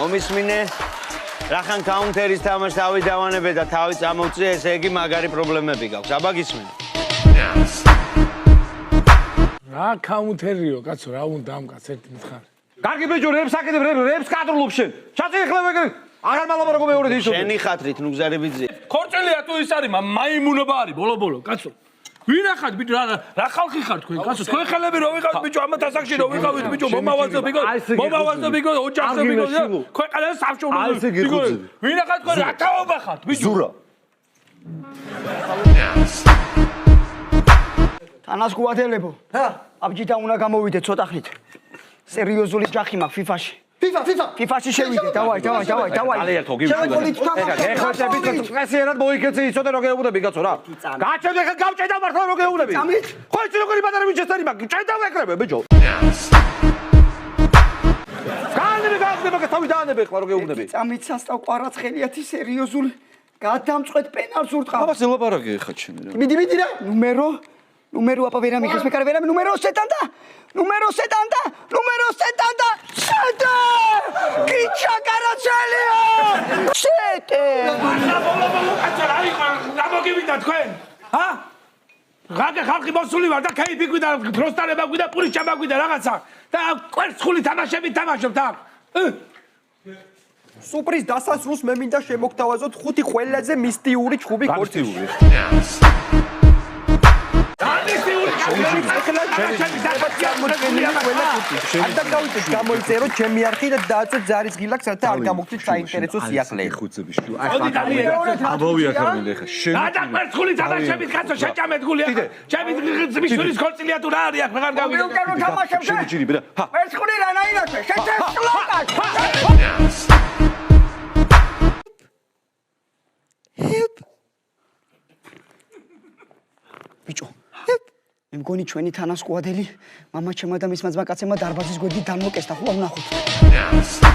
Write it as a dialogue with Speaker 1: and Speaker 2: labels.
Speaker 1: მომისმინე. რახან კაუნტერის თამაშს თავი დავანებე და თავი წამოვწია, ესე იგი მაგარი პრობლემები გაქვს. აბა გისმენთ.
Speaker 2: რა კაუნტერიო, კაცო, რა უნდა ამ კაცს ერთი მითხარი.
Speaker 3: კარგი ბიჭო, რებს აკეთებ, რებს კადრულობ შენ. ჩაწიხლებ ეგ. აღარ მალაპარაკო მეორე ისო.
Speaker 1: შენი ხათრით ნუ გზარებიძე.
Speaker 2: ქორწელია თუ ის არის, მაიმუნობა არის, ბოლო, კაცო. ვინ ახათ ბიჭო, რა ხალხი ხარ თქვენ, კაცო? თქვენ ხელები რო ვიყავით ბიჭო, ამათ ასაკში რო ვიყავით ბიჭო, მომავაზო ბიჭო, ოჯახზე ბიჭო, ქვეყანას სამშობლოში ბიჭო. ვინ ახათ თქვენ, რა თაობა ხართ ბიჭო?
Speaker 3: ზურა.
Speaker 4: თანასკუათელებო. აბჯითა უნდა გამოვიდეთ ცოტა ხნით. სერიოზული ჯახი მაქვს FIFA-ში. FIFA-ში შევიდე, დავაი.
Speaker 3: ალე ერთო გიმშვიდე. ეხლა ბიჭო, წესიერად მოიქეცი იცოდე რო გეუბნები კაცო რა. გაჩერდე ხა გავჭედა მართლა რო გეუბნები. ხო იცი როგორი პატარა ბიჭესტარი მაგ ჭედა ვეკრებე ბიჭო. გაანებე თავი დაანებე ხლა რო გეუბნები.
Speaker 4: წამით სასტავ კვარაცხელიათი სერიოზული. გადამწყვეტ პენალს ურტყავ.
Speaker 3: აბა ზელაპარაკე ხა შენ რა.
Speaker 4: მიდი რა. Numero apa vera mi khasme kar vera numero 70. Sete! Kicha Karacelio! Sete!
Speaker 2: გამოგივიდა თქვენ? ჰა? რაგე ხალხი მოსული ვარ და კაიფი გვიდა, პროსტარება გვიდა, პური ჩაბა გვიდა რაღაცა. და კვერცხული თამაშები თამაშობთ აქ.
Speaker 5: სუპრის დასასრულს მე მინდა შემოგთავაზოთ 5 ყველაზე მისტიური ჩხუბი ქორწილი. Anda გავიწევთ გამოიწერო ჩემი არხი და დააწევთ ზარის გილაკს რათა არ გამოგცეთ საინტერესო სიახლეები.
Speaker 3: ხუცებიშვილო. ამოვიახარნე ხა. შენ
Speaker 2: და კვერცხული თამაშებით კაცო შეჭამეთ გული ახლა. ჩემი ძმისშვილის ქორწილია თუ რა არის აქ ვეღარ გავიგე.
Speaker 4: უკანო თამაშობ შე.
Speaker 3: ჭირიბე რა.
Speaker 4: კვერცხული რანაირადვე შეჭესლოკა. Help. Bicho. მე მგონი ჩვენი თანასკუადელი მამაჩემმა და მისმა ძმა კაცებმა დარბაზის გვერდით დამოკესდა, ხო არ ვნახოთ.